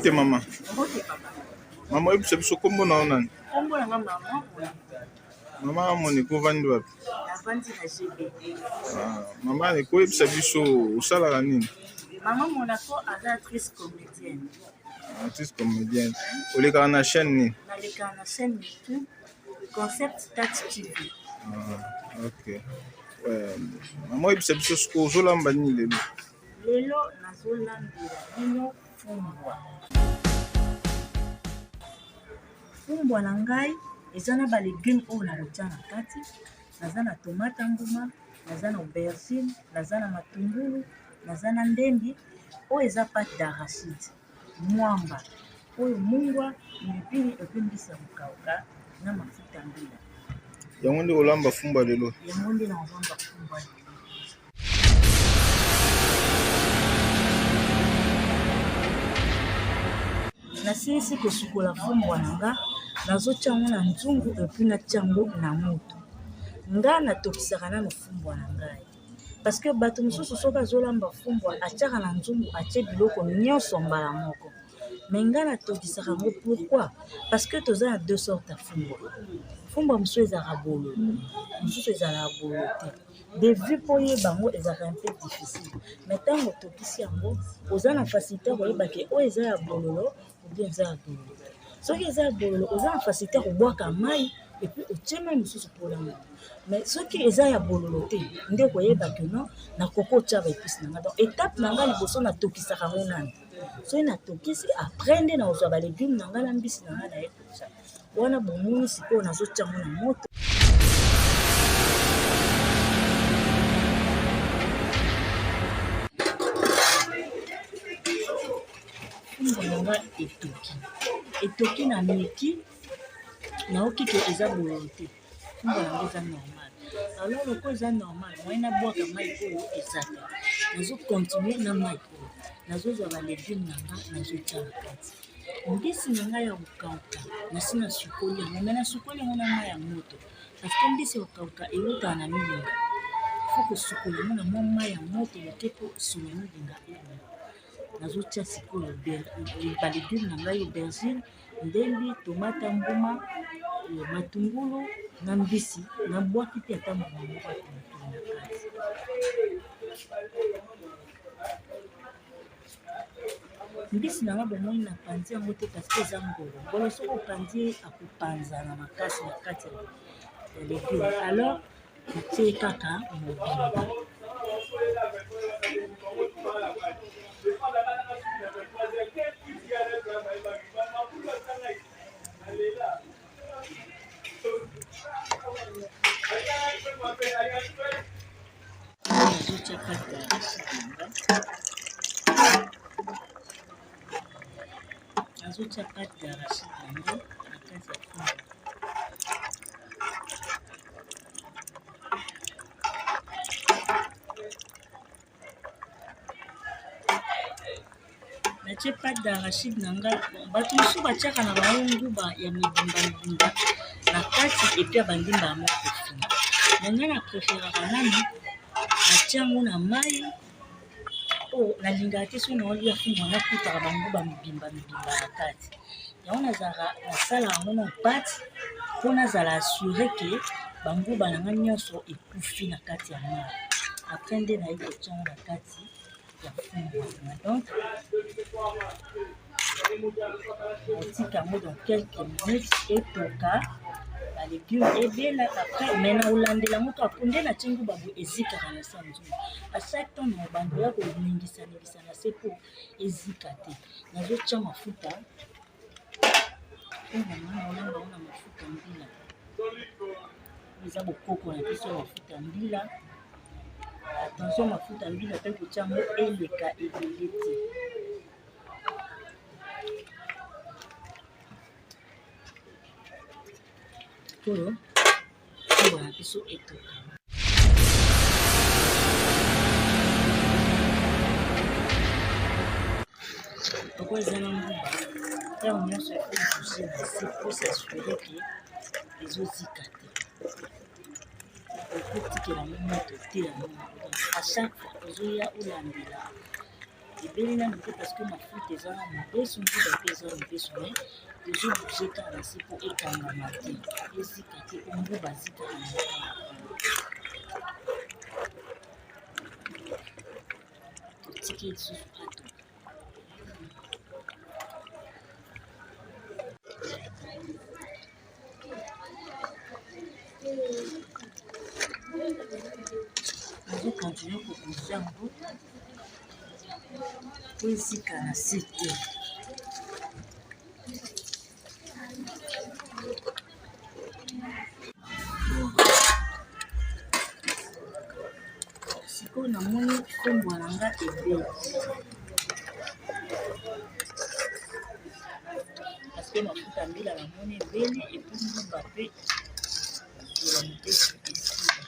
Mbote mama. Mbote papa. Mama yebi biso kombo na onani. Kombo na mama. Mama moni ko vandi wapi? Navandi na GB. Mama ne ko yebisa biso osalaka nini? Maman Monaco aza actrice comédienne. Actrice comédienne. Olekaka na chaîne nini? Nalekaka na chaîne YouTube Concept Touch TV. Ok. Mama yebisa biso siko ozolamba nini lelo? Lelo nazolambela bino fumbwa. Fumbwa na ngai eza na ba légumes oyo nalotia na kati. Naza na tomate mbuma, naza na aubergine, naza na matungulu, naza na ndembi oyo eza pâte d'arachide, mwamba oyo mungwa, pilipili epe mbisi ya kokauka na mafuta mbila. Yango nde olamba fumbwa lelo? Yango nde nazolamba fumbwa lelo. Nasilisi kosukola fumbwa na nga, nazotia yango na nzungu epi natia yango na moto. Nga natokisaka nano fumbwa na ngai. Parce que bato mosusu soki azolamba fumbwa atiaka na nzungu atie biloko nyonso mbala moko. Mais nga natokisaka yango pourquoi? Parce que toza na deux sortes ya fumbwa. Fumbwa mosusu ezalaka bololo, mosusu ezalaka bololo te. De vue mpo oyeba yango ezalaka un peu difficile. Mais ntango otokisi yango oza na facilité koyeba ke oyo eza ya bololo ou bien eza ya bololo. Soki eza ya bololo oza na facilité kobwaka mai epuis otie mai mosusu polanga. Mais soki eza ya bololo te nde koyeba ke non nakoki otia baepice na nga. Donc étape na nga liboso natokisaka yango nani. Soki natokisi après nde nakozwa balégume na nga na mbisi na nga na ye kotia. Wana bomoni sikoyo nazotia yango na moto. Fumbwa na nga etoki na meki naoki ke eza bololo te. Fumbwa na nga eza normal. Alors loko eza normal moi nabwaka mai oyo eza te. Nazocontinue na mai oyo nazozwa balégume na nga nazotia na kati. Mbisi na ngai ya kokauka nasi na sukoli yango me na sukoli yango na mai ya moto parce que mbisi ya kokauka eutaka na milinga. Faut kosukola yango na mwa mai ya moto yote mpo suna milinga ebe. Nazotia sikoyo balégume na ngai aubergine, ndembi, tomate mbuma, matungulu na mbisi nabwaki te ata mbuma moko ya pilipili na kati. Mbisi na nga bomoi napanzi yango te parce que eza ngolo. Ngolo soki opanzi akopanzana makasi na kati ya légume. Alors natie kaka mobimba. Nazotia pâte d'arachide na nga. Nazotia pâte d'arachide na nga na kati ya fumbwa. Natie pâte d'arachide na nga. Bato mosusu batiaka na bango nguba ya mibimba na kati epi ya bandimba ya moko fina. Mais nga na préféraka nani natia yango na mai oyo nalingaka te soki naolia fumbwa nakutaka banguba mibimba na kati. Yango nazalaka nasalaka yango na pâte mpo nazala assure ke banguba na nga nyonso ekufi na kati ya mai. Après nde nayi kotia yango na kati ya fumbwa. Donc natika yango dans quelques minutes etoka balégume ebela après mais na olandela moko apo nde natie nguba boye ezikaka na sa nzungu. A chaque temps na obando ya koningisa na se mpo ezika te. Nazotia mafuta oyo mama naolamba ngo na mafuta mbila. Eza bokoko na biso mafuta mbila. Attention mafuta mbila mpe kotia yango eleka ebele te. Oyo fumbwa na biso etoka. Oko eza na nguba ntango nyonso ekobouge na se mpo s'assure ke ezozika te. Okotikela yango moto te yango. À chaque fois ozoya olambela ebeli nanu te parce que mafuta eza na mobeso nguba mpe eza mobeso me ezobouge kaka na se mpo ekangama te ezika te nguba zikaka na totiki lisusu ato azokontinue kobouge yango po ezika na se te sikoyo namoni kombwa na nga ebeli parceke mafuta mbila namoni ebeli epi nguba mpe sola motesu esila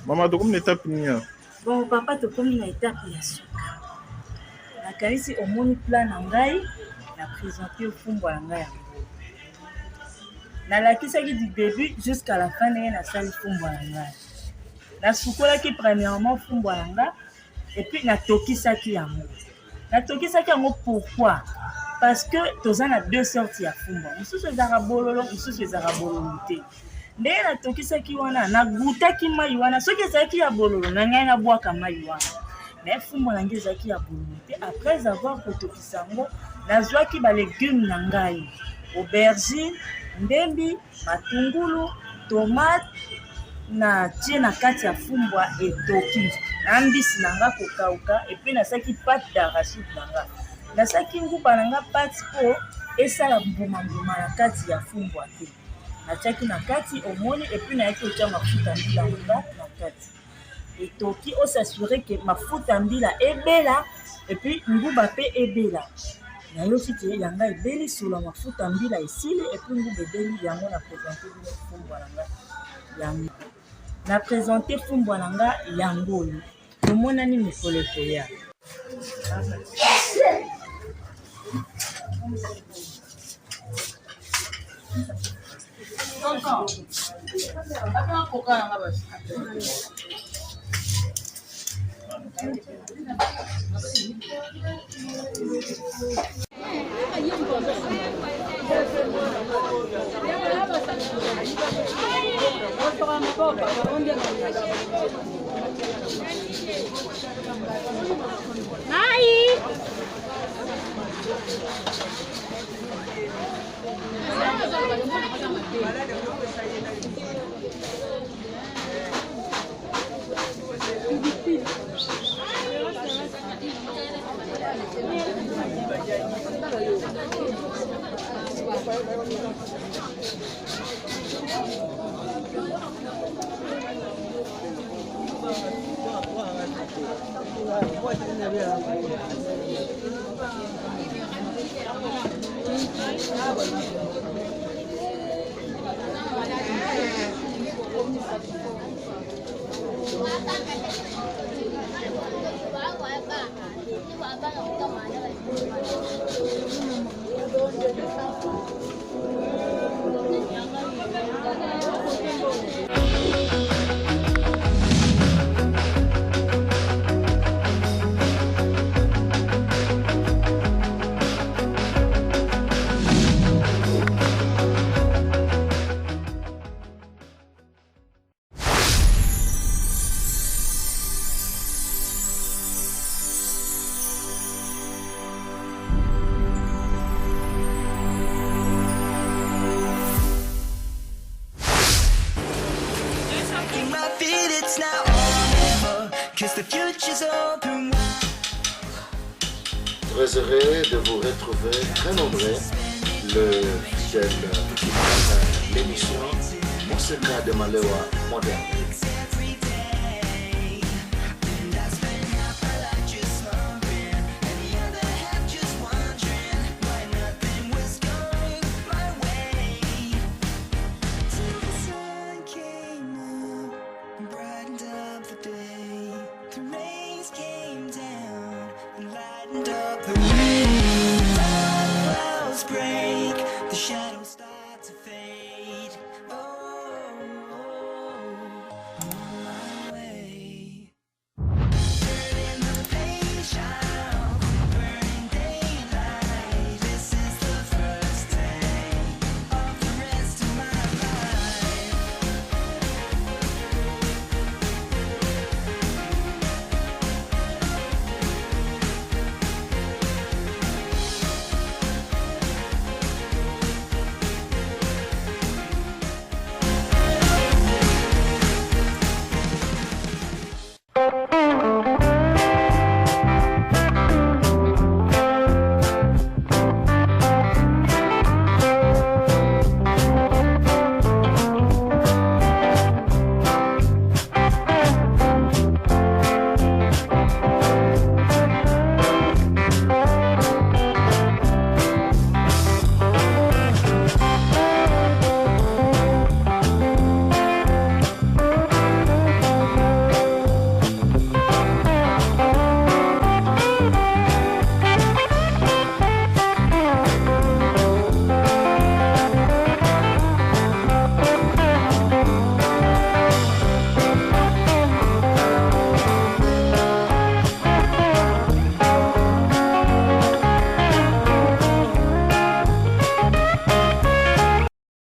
Mama, tokomi na étape nini? Bon papa tokomi na étape ya suka nakanisi omoni plan na ngai na présente ofumbwa na ngai yango nalakisaki du début jusqu'à la fin ndenge nasali fumbwa na ngai nasukolaki premièrement fumbwa na nga epuis natokisaki yango pourquoi parce que toza na deux sortes ya fumbwa mosusu ezaka bololo mosusu ezaka bololo te ndenge natokisaki wana nagutaki mai wana soki ezalaki ya bololo na ngai nabwaka mai wana me fumbwa na ngai ezalaki ya bololo te après avoir kotokisa yango nazwaki balégume na ngai aubergine ndembi matungulu tomate na tie na kati ya fumbwa etoki na mbisi na nga kokauka epuis nasaki pate d'arachide na nga nasaki nguba na nga pate mpo esala mbuma na kati ya fumbwa te natiaki na kati omoni epuis nayaki otya mafuta mbila nga na kati etoki osasure ke mafuta mbila ebela epuis nguba mpe ebela nayoki te yanga ebeli sola mafuta mbila esili epuis nguba ebeli yango na présente bino fumbwa na nga yango na présente fumbwa na nga yango oyo tomonani mikolo ekoya Très heureux de vous retrouver très nombreux, le fidèle l'émission Monseigneur de Malewa moderne. The rain to fail.